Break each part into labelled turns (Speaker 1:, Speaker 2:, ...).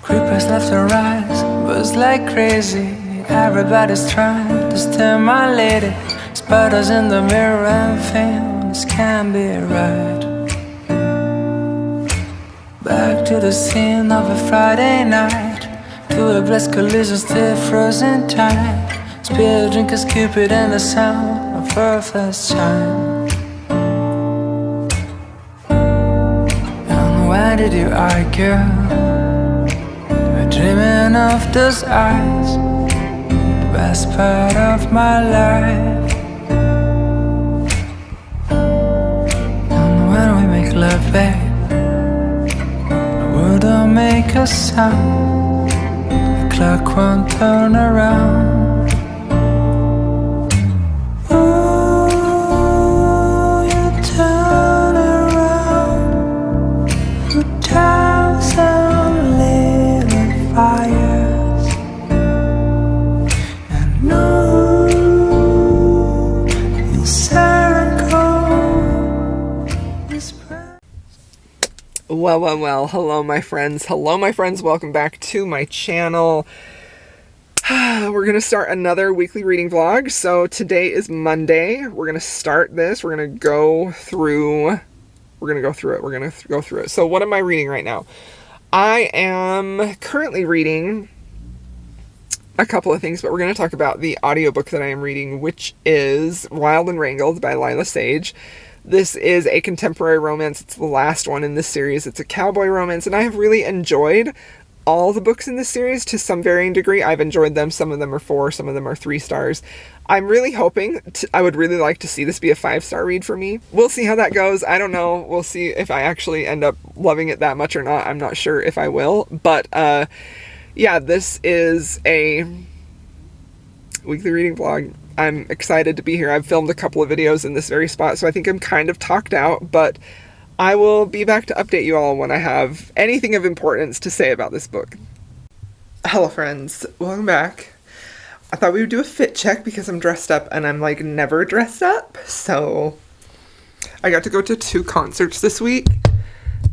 Speaker 1: Creepers left to rise, buzz like crazy. Everybody's trying to steal my lady. Spiders in the mirror and feel this can't be right. Back to the scene of a Friday night, to a blessed collision, still frozen tight. Spill drinkers, Cupid and the sound of her first chime. And why did you argue? We're dreaming of those eyes, the best part of my life. And when we make love, babe, don't make a sound, the clock won't turn around. Ooh, you turn around, 2,000 little fires, and ooh, you circle this breath.
Speaker 2: Well, hello my friends, welcome back to my channel. We're going to start another weekly reading vlog. So today is Monday, we're going to start this, we're going to go through it. So what am I reading right now? I am currently reading a couple of things, but we're going to talk about the audiobook that I am reading, which is Wild and Wrangled by Lyla Sage. This is a contemporary romance. It's the last one in this series. It's a cowboy romance, and I have really enjoyed all the books in this series to some varying degree. I've enjoyed them. Some of them are 4, some of them are 3 stars. I'm really hoping, I would really like to see this be a 5-star read for me. We'll see how that goes. I don't know. We'll see if I actually end up loving it that much or not. I'm not sure if I will. But, yeah, this is a weekly reading vlog. I'm excited to be here. I've filmed a couple of videos in this very spot, so I think I'm kind of talked out, but I will be back to update you all when I have anything of importance to say about this book. Hello friends, welcome back. I thought we would do a fit check because I'm dressed up and I'm like never dressed up. So I got to go to 2 concerts this week,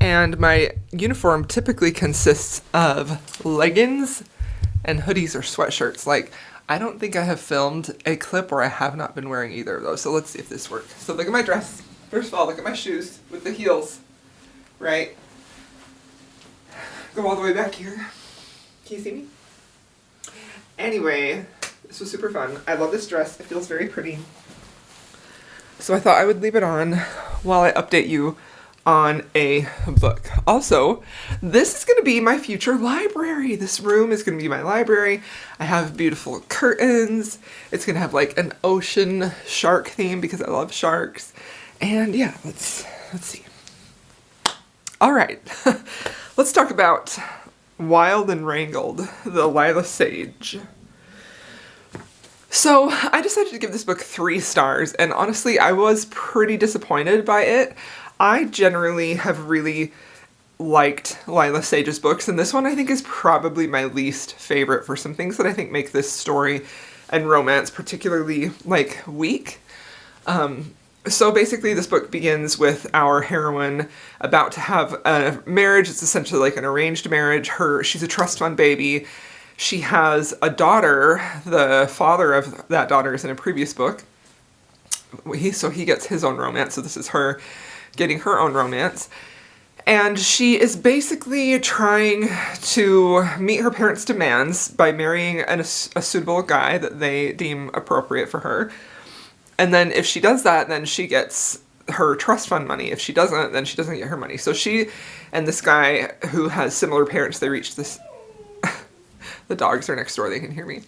Speaker 2: and my uniform typically consists of leggings and hoodies or sweatshirts. Like, I don't think I have filmed a clip where I have not been wearing either of those, so let's see if this works. So look at my dress. First of all, look at my shoes with the heels, right? Go all the way back here. Can you see me? Anyway, this was super fun. I love this dress. It feels very pretty. So I thought I would leave it on while I update you on a book. Also, this is going to be my future library. This room is going to be my library. I have beautiful curtains. It's going to have like an ocean shark theme because I love sharks. And yeah, let's see. All right, let's talk about Wild and Wrangled, the Lyla Sage. So I decided to give this book 3 stars, and honestly, I was pretty disappointed by it. I generally have really liked Lyla Sage's books, and this one I think is probably my least favorite for some things that I think make this story and romance particularly, like, weak. So basically this book begins with our heroine about to have a marriage. It's essentially like an arranged marriage. She's a trust fund baby. She has a daughter. The father of that daughter is in a previous book. So he gets his own romance, so this is her getting her own romance. And she is basically trying to meet her parents' demands by marrying a suitable guy that they deem appropriate for her. And then if she does that, then she gets her trust fund money. If she doesn't, then she doesn't get her money. So she and this guy who has similar parents, they reach this... The dogs are next door, they can hear me.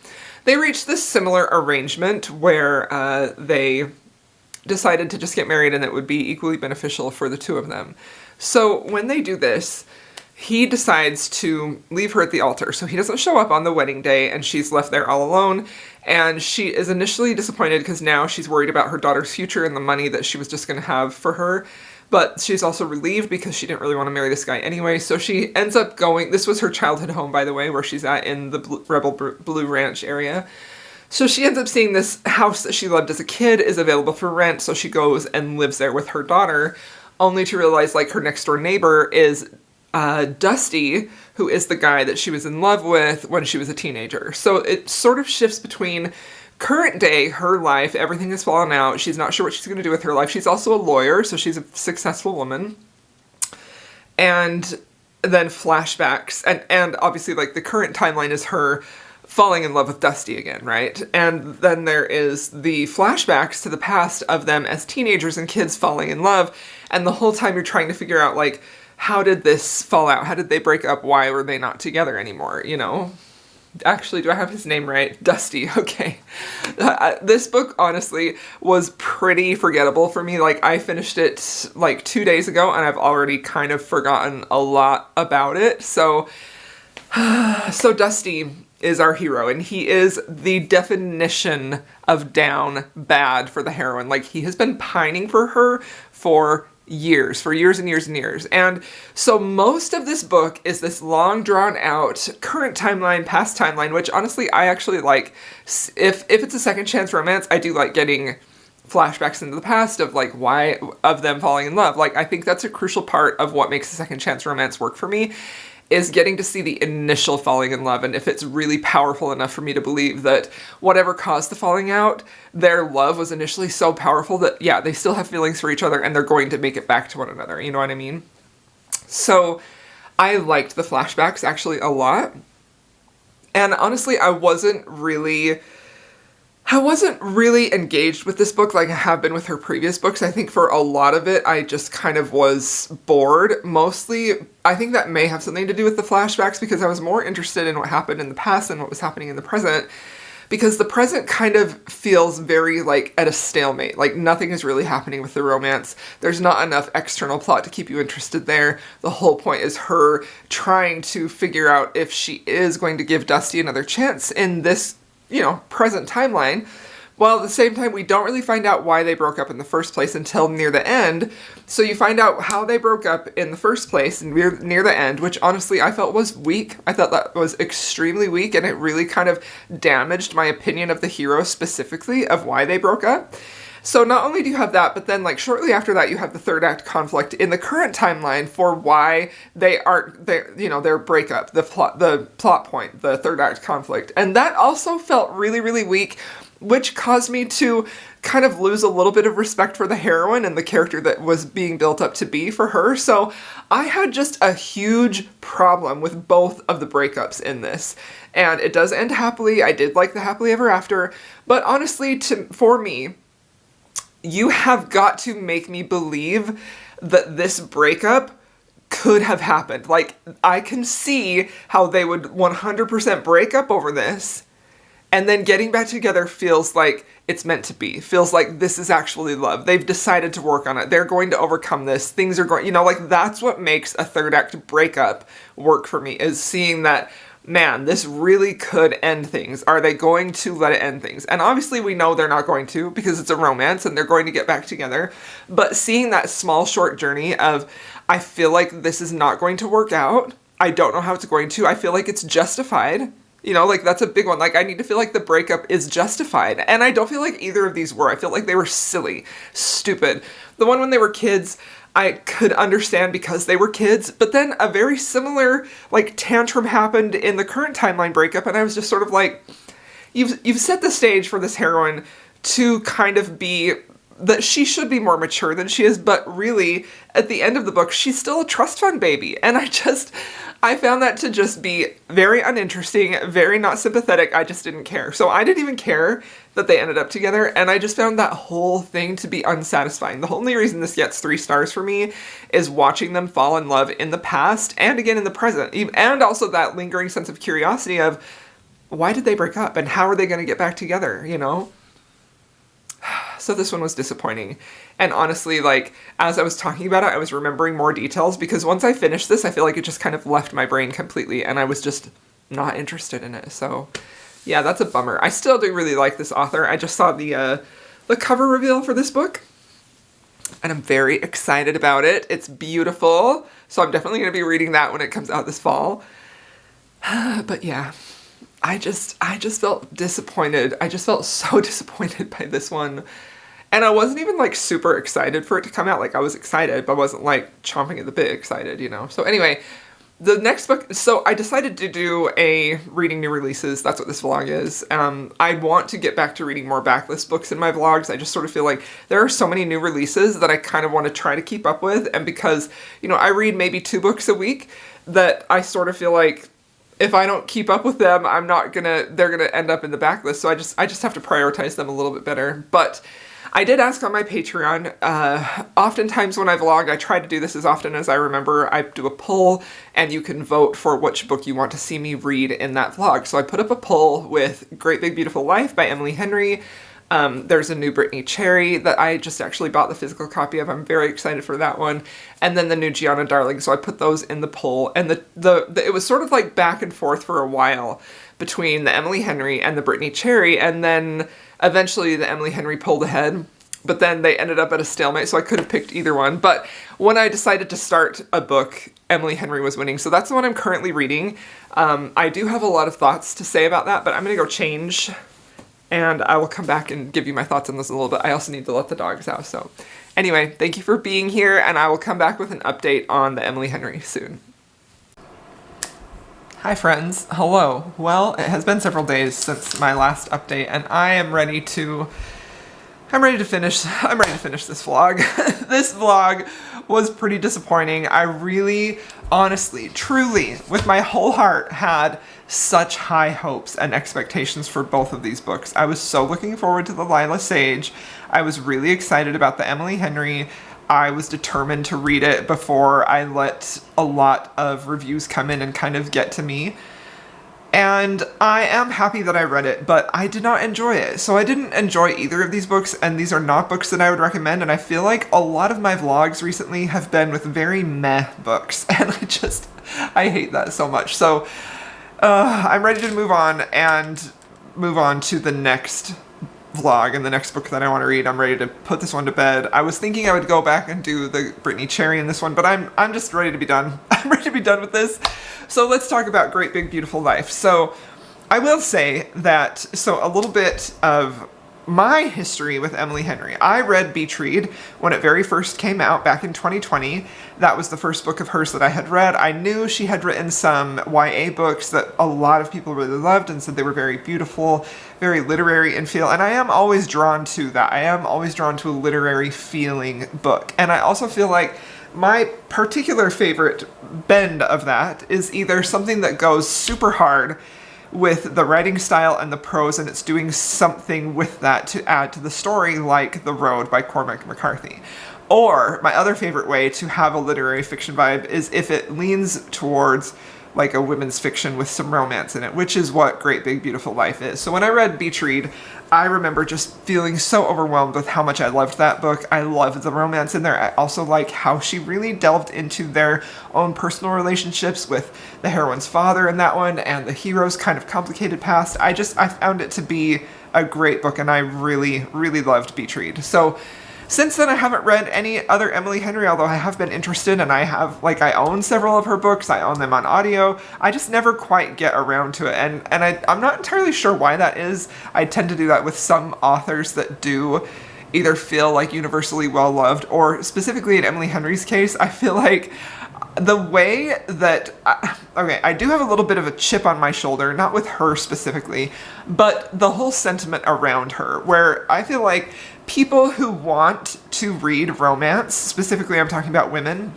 Speaker 2: They reached this similar arrangement where they decided to just get married and it would be equally beneficial for the 2 of them. So when they do this, he decides to leave her at the altar. So he doesn't show up on the wedding day and she's left there all alone. And she is initially disappointed because now she's worried about her daughter's future and the money that she was just going to have for her. But she's also relieved because she didn't really want to marry this guy anyway. So she ends up going, this was her childhood home, by the way, where she's at in the Rebel Blue Ranch area. So she ends up seeing this house that she loved as a kid is available for rent. So she goes and lives there with her daughter, only to realize like her next door neighbor is Dusty, who is the guy that she was in love with when she was a teenager. So it sort of shifts between current day, her life, everything has fallen out. She's not sure what she's going to do with her life. She's also a lawyer, so she's a successful woman. And then flashbacks, and obviously like the current timeline is her falling in love with Dusty again, right? And then there is the flashbacks to the past of them as teenagers and kids falling in love, and the whole time you're trying to figure out like, how did this fall out? How did they break up? Why were they not together anymore, you know? Actually, do I have his name right? Dusty, okay. This book, honestly, was pretty forgettable for me. Like, I finished it, like, 2 days ago, and I've already kind of forgotten a lot about it. So Dusty is our hero, and he is the definition of down bad for the heroine. Like, he has been pining for her for years and years and years. And so most of this book is this long drawn out current timeline, past timeline, which honestly I actually like. If it's a second chance romance, I do like getting flashbacks into the past of like why of them falling in love. Like, I think that's a crucial part of what makes a second chance romance work for me, is getting to see the initial falling in love, and if it's really powerful enough for me to believe that whatever caused the falling out, their love was initially so powerful that, yeah, they still have feelings for each other and they're going to make it back to one another, you know what I mean? So I liked the flashbacks actually a lot, and honestly I wasn't really engaged with this book like I have been with her previous books. I think for a lot of it, I just kind of was bored. Mostly, I think that may have something to do with the flashbacks, because I was more interested in what happened in the past than what was happening in the present. Because the present kind of feels very, like, at a stalemate. Like, nothing is really happening with the romance. There's not enough external plot to keep you interested there. The whole point is her trying to figure out if she is going to give Dusty another chance in this, you know, present timeline, while at the same time we don't really find out why they broke up in the first place until near the end. So you find out how they broke up in the first place near the end, which honestly I felt was weak. I thought that was extremely weak, and it really kind of damaged my opinion of the hero specifically of why they broke up. So not only do you have that, but then like shortly after that you have the third act conflict in the current timeline for why their breakup, the plot point, the third act conflict. And that also felt really, really weak, which caused me to kind of lose a little bit of respect for the heroine and the character that was being built up to be for her. So I had just a huge problem with both of the breakups in this. And it does end happily. I did like the happily ever after, but honestly, for me, you have got to make me believe that this breakup could have happened. Like, I can see how they would 100% break up over this, and then getting back together feels like it's meant to be. Feels like this is actually love. They've decided to work on it. They're going to overcome this. Things are going, like, that's what makes a third act breakup work for me, is seeing that, man, this really could end things. Are they going to let it end things? And obviously we know they're not going to, because it's a romance and they're going to get back together. But seeing that small, short journey of, I feel like this is not going to work out. I don't know how it's going to. I feel like it's justified. Like, that's a big one. Like, I need to feel like the breakup is justified. And I don't feel like either of these were. I feel like they were silly, stupid. The one when they were kids, I could understand because they were kids, but then a very similar, like, tantrum happened in the current timeline breakup, and I was just sort of like, you've set the stage for this heroine to kind of be, that she should be more mature than she is, but really, at the end of the book, she's still a trust fund baby, and I found that to just be very uninteresting, very not sympathetic. I just didn't care. So I didn't even care that they ended up together, and I just found that whole thing to be unsatisfying. The only reason this gets 3 stars for me is watching them fall in love in the past and again in the present, and also that lingering sense of curiosity of, why did they break up and how are they going to get back together, So this one was disappointing. And honestly, like, as I was talking about it, I was remembering more details, because once I finished this, I feel like it just kind of left my brain completely, and I was just not interested in it. So yeah, that's a bummer. I still do really like this author. I just saw the cover reveal for this book, and I'm very excited about it. It's beautiful, so I'm definitely going to be reading that when it comes out this fall. But yeah, I just felt disappointed. I just felt so disappointed by this one. And I wasn't even like super excited for it to come out. Like I was excited, but I wasn't like chomping at the bit excited, you know? So anyway, the next book, so I decided to do a reading new releases. That's what this vlog is. I want to get back to reading more backlist books in my vlogs. I just sort of feel like there are so many new releases that I kind of want to try to keep up with. And because, you know, I read maybe 2 books a week, that I sort of feel like if I don't keep up with them, they're gonna end up in the backlist. So I just have to prioritize them a little bit better. But I did ask on my Patreon, oftentimes when I vlog, I try to do this as often as I remember. I do a poll and you can vote for which book you want to see me read in that vlog. So I put up a poll with Great Big Beautiful Life by Emily Henry. There's a new Brittany Cherry that I just actually bought the physical copy of. I'm very excited for that one. And then the new Gianna Darling. So I put those in the poll, and it was sort of like back and forth for a while between the Emily Henry and the Brittany Cherry, and then eventually the Emily Henry pulled ahead, but then they ended up at a stalemate, so I could have picked either one. But when I decided to start a book, Emily Henry was winning, so that's the one I'm currently reading. I do have a lot of thoughts to say about that, but I'm gonna go change, and I will come back and give you my thoughts on this a little bit. I also need to let the dogs out, so. Anyway, thank you for being here, and I will come back with an update on the Emily Henry soon. Hi friends, hello. Well, it has been several days since my last update, and I'm ready to finish this vlog. This vlog was pretty disappointing. I really, honestly, truly, with my whole heart, had such high hopes and expectations for both of these books. I was so looking forward to the Lyla Sage. I was really excited about the Emily Henry. I was determined to read it before I let a lot of reviews come in and kind of get to me. And I am happy that I read it, but I did not enjoy it. So I didn't enjoy either of these books, and these are not books that I would recommend, and I feel like a lot of my vlogs recently have been with very meh books, and I hate that so much. So I'm ready to move on to the next vlog and the next book that I want to read. I'm ready to put this one to bed. I was thinking I would go back and do the Brittany Cherry in this one, but I'm just ready to be done. I'm ready to be done with this. So let's talk about Great Big Beautiful Life. So I will say that, so a little bit of my history with Emily Henry. I read Beach Read when it very first came out back in 2020. That was the first book of hers that I had read. I knew she had written some YA books that a lot of people really loved and said they were very beautiful, very literary in feel, and I am always drawn to that. I am always drawn to a literary feeling book. And I also feel like my particular favorite bend of that is either something that goes super hard with the writing style and the prose, and it's doing something with that to add to the story, like The Road by Cormac McCarthy. Or my other favorite way to have a literary fiction vibe is if it leans towards like a women's fiction with some romance in it, which is what Great Big Beautiful Life is. So when I read Beach Read, I remember just feeling so overwhelmed with how much I loved that book. I loved the romance in there. I also like how she really delved into their own personal relationships with the heroine's father in that one and the hero's kind of complicated past. I found it to be a great book, and I really, really loved Beach Read. So since then, I haven't read any other Emily Henry, although I have been interested, and I own several of her books. I own them on audio. I just never quite get around to it, and I'm not entirely sure why that is. I tend to do that with some authors that do either feel like universally well-loved, or specifically in Emily Henry's case, I feel like the way that, I do have a little bit of a chip on my shoulder, not with her specifically, but the whole sentiment around her, where I feel like people who want to read romance, specifically I'm talking about women,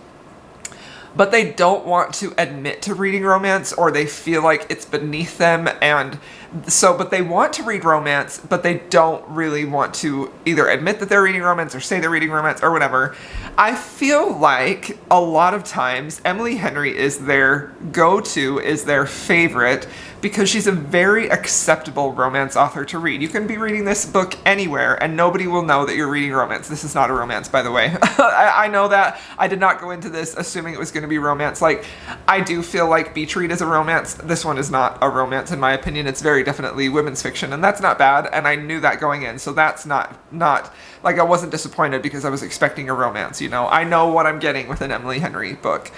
Speaker 2: but they don't want to admit to reading romance, or they feel like it's beneath them, and so, but they want to read romance, but they don't really want to either admit that they're reading romance or say they're reading romance or whatever. I feel like a lot of times Emily Henry is their go-to, is their favorite, because she's a very acceptable romance author to read. You can be reading this book anywhere and nobody will know that you're reading romance. This is not a romance, by the way. I know that. I did not go into this assuming it was going to be romance. Like, I do feel like Beach Read is a romance. This one is not a romance in my opinion. It's very very definitely women's fiction, and that's not bad, and I knew that going in, so that's not like I wasn't disappointed because I was expecting a romance, you know. I know what I'm getting with an Emily Henry book.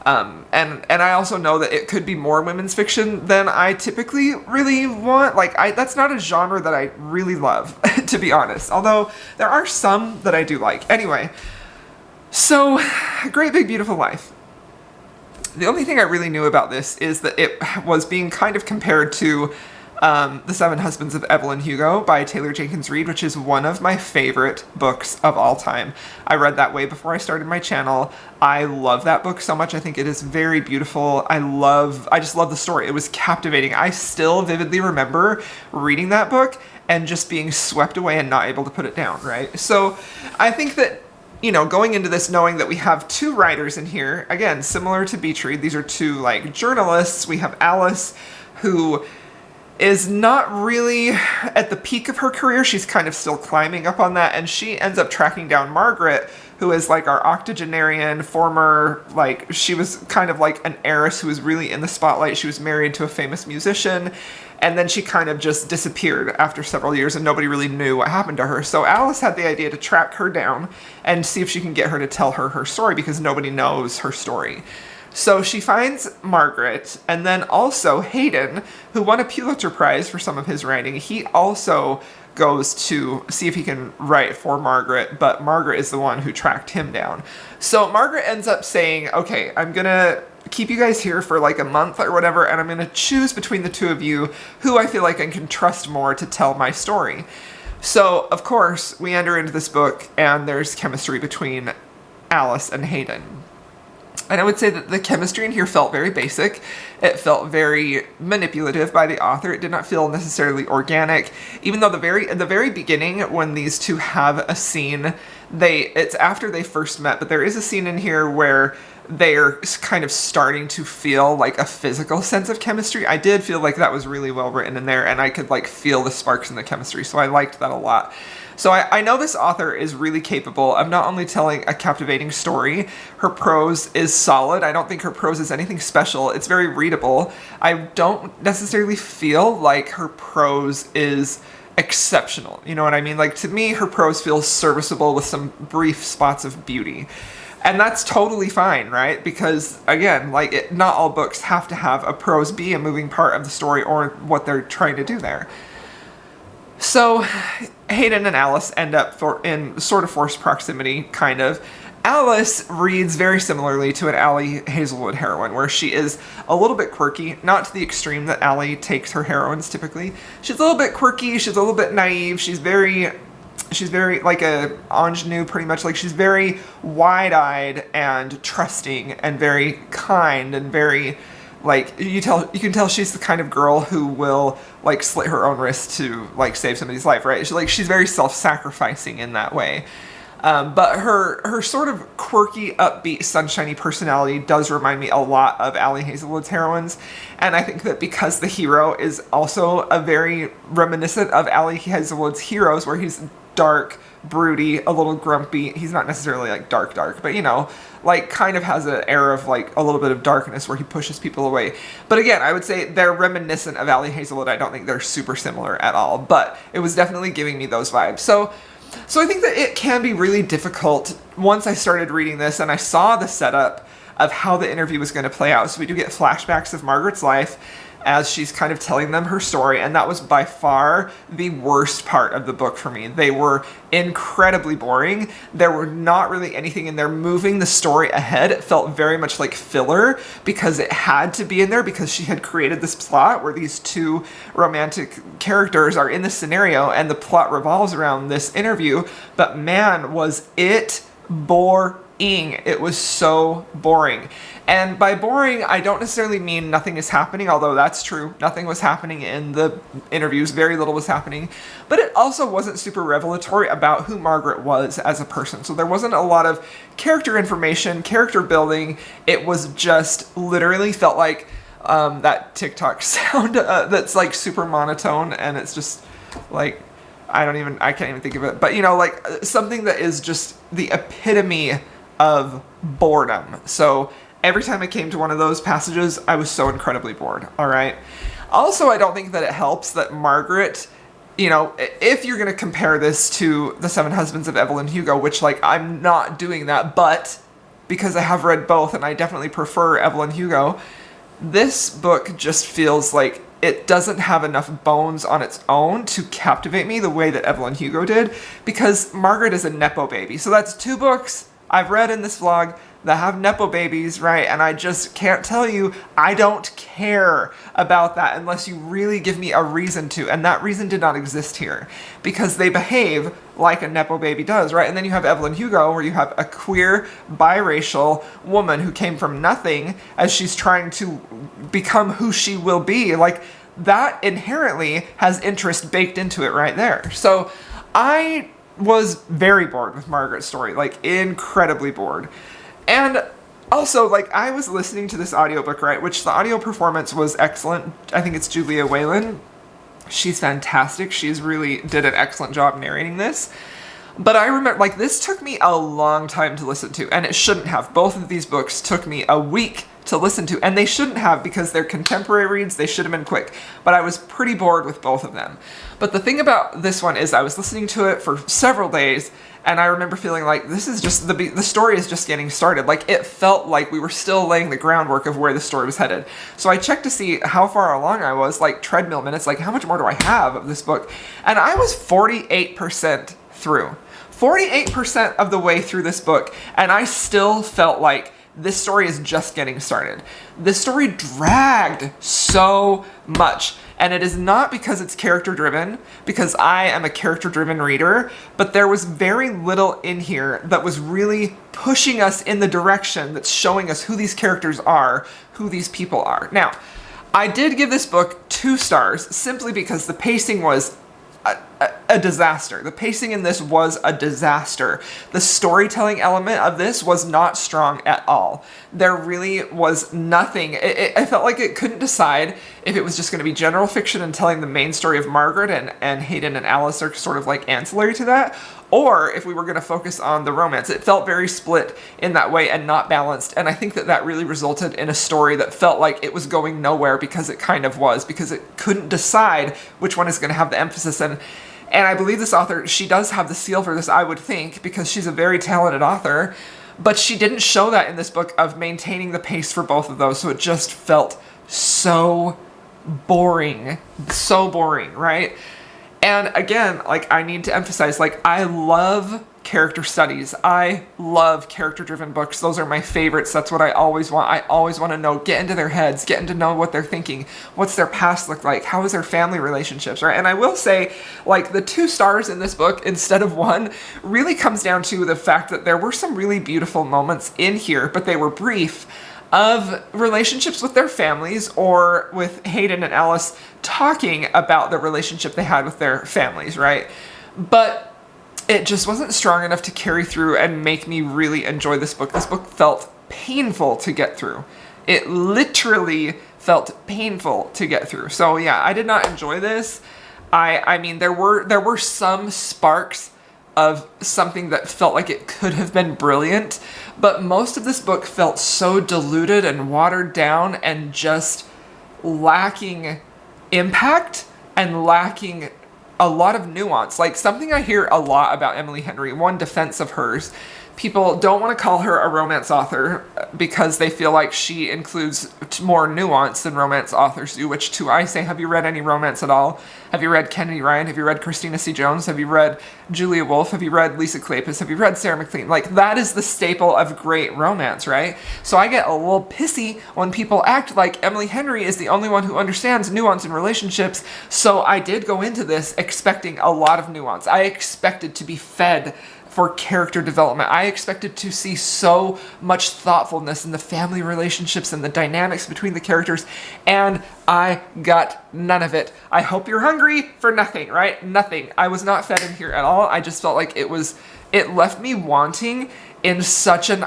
Speaker 2: And I also know that it could be more women's fiction than I typically really want. Like, that's not a genre that I really love, to be honest. Although, there are some that I do like. Anyway, so, Great Big Beautiful Life. The only thing I really knew about this is that it was being kind of compared to The Seven Husbands of Evelyn Hugo by Taylor Jenkins Reid, which is one of my favorite books of all time. I read that way before I started my channel. I love that book so much. I think it is very beautiful. I just love the story. It was captivating. I still vividly remember reading that book and just being swept away and not able to put it down, right? So I think that, you know, going into this knowing that we have two writers in here, again, similar to Beach Read, these are two, like, journalists. We have Alice, who is not really at the peak of her career. She's kind of still climbing up on that, and she ends up tracking down Margaret, who is like our octogenarian former, like, she was kind of like an heiress who was really in the spotlight. She was married to a famous musician, and then she kind of just disappeared after several years and nobody really knew what happened to her. So Alice had the idea to track her down and see if she can get her to tell her story, because nobody knows her story. So she finds Margaret, and then also Hayden, who won a Pulitzer Prize for some of his writing. He also goes to see if he can write for Margaret, but Margaret is the one who tracked him down. So Margaret ends up saying, okay, I'm gonna keep you guys here for like a month or whatever, and I'm gonna choose between the two of you who I feel like I can trust more to tell my story. So, of course, we enter into this book, and there's chemistry between Alice and Hayden. And I would say that the chemistry in here felt very basic. It felt very manipulative by the author. It did not feel necessarily organic. Even though at the very beginning, when these two have a scene, it's after they first met, but there is a scene in here where they're kind of starting to feel like a physical sense of chemistry. I did feel like that was really well written in there, and I could like feel the sparks in the chemistry, so I liked that a lot. So I know this author is really capable of not only telling a captivating story, her prose is solid. I don't think her prose is anything special. It's very readable. I don't necessarily feel like her prose is exceptional. You know what I mean? Like, to me, her prose feels serviceable with some brief spots of beauty. And that's totally fine, right? Because, again, like, not all books have to have a prose be a moving part of the story or what they're trying to do there. So, Hayden and Alice end up in sort of forced proximity, kind of. Alice reads very similarly to an Allie Hazelwood heroine, where she is a little bit quirky, not to the extreme that Allie takes her heroines typically. She's a little bit quirky, she's a little bit naive, she's very like a ingenue, pretty much. Like, she's very wide-eyed and trusting and very kind and very, like, you can tell she's the kind of girl who will, like, slit her own wrist to, like, save somebody's life, right? She's very self-sacrificing in that way. But her sort of quirky, upbeat, sunshiny personality does remind me a lot of Allie Hazelwood's heroines. And I think that because the hero is also a very reminiscent of Allie Hazelwood's heroes, where he's dark, broody, a little grumpy. He's not necessarily like dark, but, you know, like, kind of has an air of like a little bit of darkness where he pushes people away. But again, I would say they're reminiscent of Allie Hazelwood. I don't think they're super similar at all, but it was definitely giving me those vibes. So I think that it can be really difficult once I started reading this and I saw the setup of how the interview was going to play out. So we do get flashbacks of Margaret's life as she's kind of telling them her story, and that was by far the worst part of the book for me. They were incredibly boring. There were not really anything in there moving the story ahead. It felt very much like filler because it had to be in there because she had created this plot where these two romantic characters are in this scenario and the plot revolves around this interview. But man, was it boring. It was so boring. And by boring, I don't necessarily mean nothing is happening, although that's true. Nothing was happening in the interviews. Very little was happening. But it also wasn't super revelatory about who Margaret was as a person. So there wasn't a lot of character information, character building. It was just literally felt like that TikTok sound that's like super monotone, and it's just like, I can't even think of it. But, you know, like something that is just the epitome of boredom. So every time I came to one of those passages, I was so incredibly bored, all right? Also, I don't think that it helps that Margaret, you know, if you're going to compare this to The Seven Husbands of Evelyn Hugo, which, like, I'm not doing that, but because I have read both and I definitely prefer Evelyn Hugo, this book just feels like it doesn't have enough bones on its own to captivate me the way that Evelyn Hugo did, because Margaret is a Nepo baby. So that's 2 books I've read in this vlog that have Nepo babies, right? And I just can't tell you, I don't care about that unless you really give me a reason to. And that reason did not exist here, because they behave like a Nepo baby does, right? And then you have Evelyn Hugo, where you have a queer, biracial woman who came from nothing as she's trying to become who she will be. Like, that inherently has interest baked into it right there. So I was very bored with Margaret's story, like incredibly bored. And also, like, I was listening to this audiobook, right, which the audio performance was excellent. I think it's Julia Whalen. She's fantastic. She's really did an excellent job narrating this. But I remember, like, this took me a long time to listen to, and it shouldn't have. Both of these books took me a week to listen to, and they shouldn't have, because they're contemporary reads. They should have been quick. But I was pretty bored with both of them. But the thing about this one is I was listening to it for several days, and I remember feeling like this is just, the story is just getting started. Like, it felt like we were still laying the groundwork of where the story was headed. So I checked to see how far along I was, like treadmill minutes, like how much more do I have of this book? And I was 48% through. 48% of the way through this book, and I still felt like this story is just getting started. This story dragged so much, and it is not because it's character-driven, because I am a character-driven reader, but there was very little in here that was really pushing us in the direction that's showing us who these characters are, who these people are. Now, I did give this book 2 stars, simply because the pacing was a disaster. The pacing in this was a disaster. The storytelling element of this was not strong at all. There really was nothing. I felt like it couldn't decide if it was just going to be general fiction and telling the main story of Margaret, and Hayden and Alice are sort of like ancillary to that, or if we were going to focus on the romance. It felt very split in that way and not balanced, and I think that that really resulted in a story that felt like it was going nowhere, because it kind of was, because it couldn't decide which one is going to have the emphasis. And I believe this author, she does have the seal for this, I would think, because she's a very talented author, but she didn't show that in this book of maintaining the pace for both of those, so it just felt so boring, right? And again, like, I need to emphasize, like, I love character studies. I love character-driven books. Those are my favorites. That's what I always want. I always want to know, get into their heads, get into know what they're thinking, what's their past look like, how is their family relationships, right? And I will say, like, the 2 stars in this book instead of 1 really comes down to the fact that there were some really beautiful moments in here, but they were brief, of relationships with their families, or with Hayden and Alice talking about the relationship they had with their families, right? But it just wasn't strong enough to carry through and make me really enjoy this book. This book felt painful to get through. It literally felt painful to get through. So yeah, I did not enjoy this. I mean, there were some sparks of something that felt like it could have been brilliant, but most of this book felt so diluted and watered down and just lacking impact and lacking a lot of nuance. Like, something I hear a lot about Emily Henry, one defense of hers, people don't want to call her a romance author because they feel like she includes more nuance than romance authors do, which to I say, have you read any romance at all? Have you read Kennedy Ryan? Have you read Christina C. Jones? Have you read Julia Wolfe? Have you read Lisa Kleypas? Have you read Sarah McLean? Like, that is the staple of great romance, right? So I get a little pissy when people act like Emily Henry is the only one who understands nuance in relationships. So I did go into this expecting a lot of nuance. I expected to be fed for character development. I expected to see so much thoughtfulness in the family relationships and the dynamics between the characters, and I got none of it. I hope you're hungry for nothing, right? Nothing. I was not fed in here at all. I just felt like it left me wanting in such an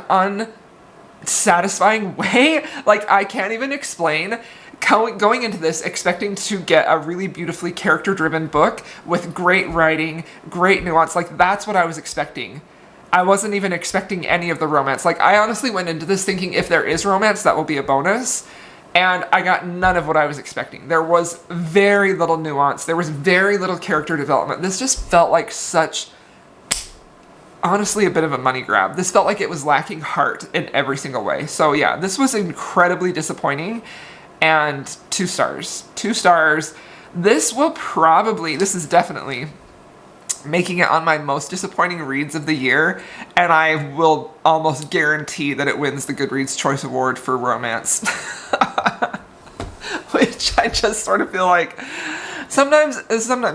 Speaker 2: unsatisfying way. Like, I can't even explain. Going into this expecting to get a really beautifully character-driven book with great writing, great nuance, like, that's what I was expecting. I wasn't even expecting any of the romance. Like, I honestly went into this thinking if there is romance, that will be a bonus. And I got none of what I was expecting. There was very little nuance. There was very little character development. This just felt like such, honestly, a bit of a money grab. This felt like it was lacking heart in every single way. So yeah, this was incredibly disappointing. And 2 stars. 2 stars. This is definitely making it on my most disappointing reads of the year, and I will almost guarantee that it wins the Goodreads Choice Award for romance. Which I just sort of feel like sometimes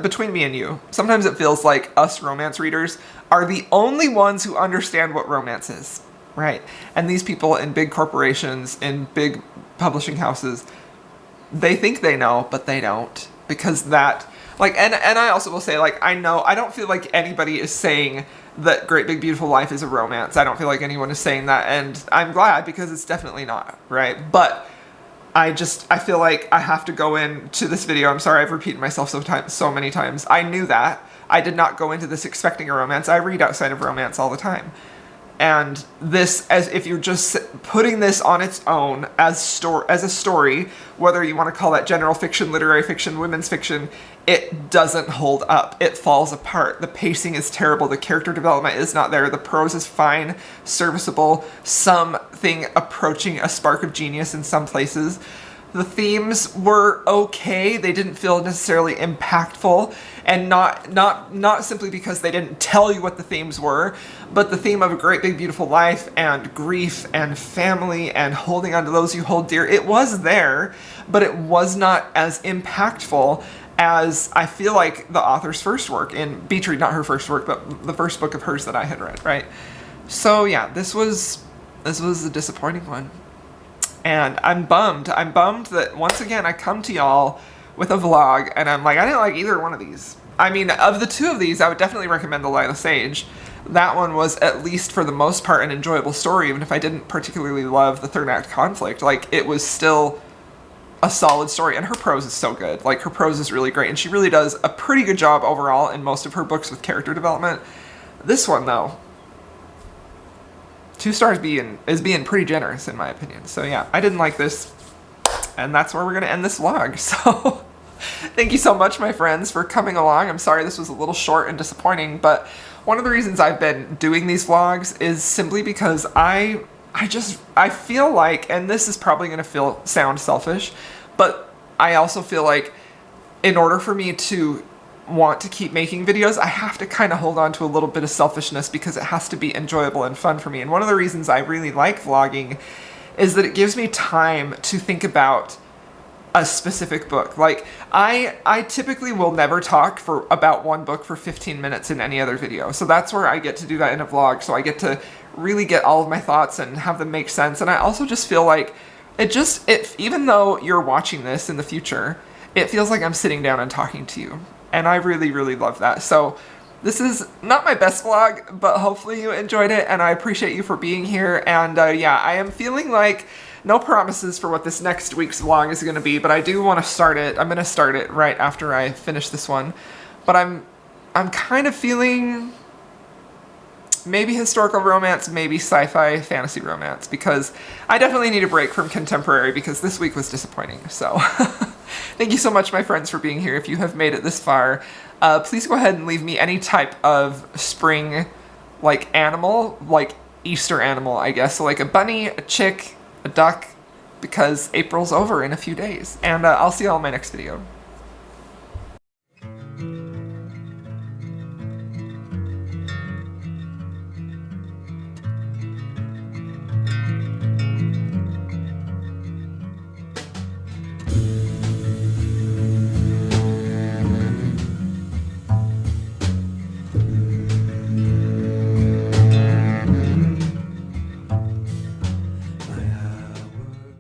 Speaker 2: between me and you, sometimes it feels like us romance readers are the only ones who understand what romance is, right? And these people in big corporations, in big publishing houses, they think they know, but they don't, because that, like, and I also will say, like, I don't feel like anybody is saying that Great Big Beautiful Life is a romance. I don't feel like anyone is saying that, and I'm glad, because it's definitely not, right? But I feel like I have to go into this video. I'm sorry I've repeated myself so many times. I knew that. I did not go into this expecting a romance. I read outside of romance all the time. And this, as if you're just putting this on its own as a story, whether you want to call that general fiction, literary fiction, women's fiction, it doesn't hold up. It falls apart. The pacing is terrible. The character development is not there. The prose is fine, serviceable, something approaching a spark of genius in some places. The themes were okay. They didn't feel necessarily impactful, and not simply because they didn't tell you what the themes were, but the theme of a great big beautiful life and grief and family and holding on to those you hold dear, it was there, but it was not as impactful as I feel like the author's first work in Beatrice, not her first work, but the first book of hers that I had read, right? So yeah, this was a disappointing one. And I'm bummed. I'm bummed that once again I come to y'all with a vlog and I'm like, I didn't like either one of these. I mean, of the 2 of these, I would definitely recommend the Lyla Sage. That one was, at least for the most part, an enjoyable story, even if I didn't particularly love the 3rd act conflict. Like, it was still a solid story, and her prose is so good. Like, her prose is really great, and she really does a pretty good job overall in most of her books with character development. This one, though, 2 stars is being pretty generous, in my opinion. So yeah, I didn't like this, and that's where we're going to end this vlog. So thank you so much, my friends, for coming along. I'm sorry this was a little short and disappointing, but one of the reasons I've been doing these vlogs is simply because I feel like, and this is probably going to sound selfish, but I also feel like in order for me to want to keep making videos, I have to kind of hold on to a little bit of selfishness, because it has to be enjoyable and fun for me. And one of the reasons I really like vlogging is that it gives me time to think about a specific book. Like, I typically will never talk about one book for 15 minutes in any other video. So that's where I get to do that in a vlog. So I get to really get all of my thoughts and have them make sense. And I also just feel like even though you're watching this in the future, it feels like I'm sitting down and talking to you. And I really, really love that. So this is not my best vlog, but hopefully you enjoyed it, and I appreciate you for being here. And yeah, I am feeling like no promises for what this next week's vlog is going to be, but I do want to start it. I'm going to start it right after I finish this one. But I'm kind of feeling maybe historical romance, maybe sci-fi fantasy romance, because I definitely need a break from contemporary, because this week was disappointing. So thank you so much, my friends, for being here. If you have made it this far, please go ahead and leave me any type of spring, like, animal, like Easter animal, I guess. So like a bunny, a chick, a duck, because April's over in a few days. And I'll see you all in my next video.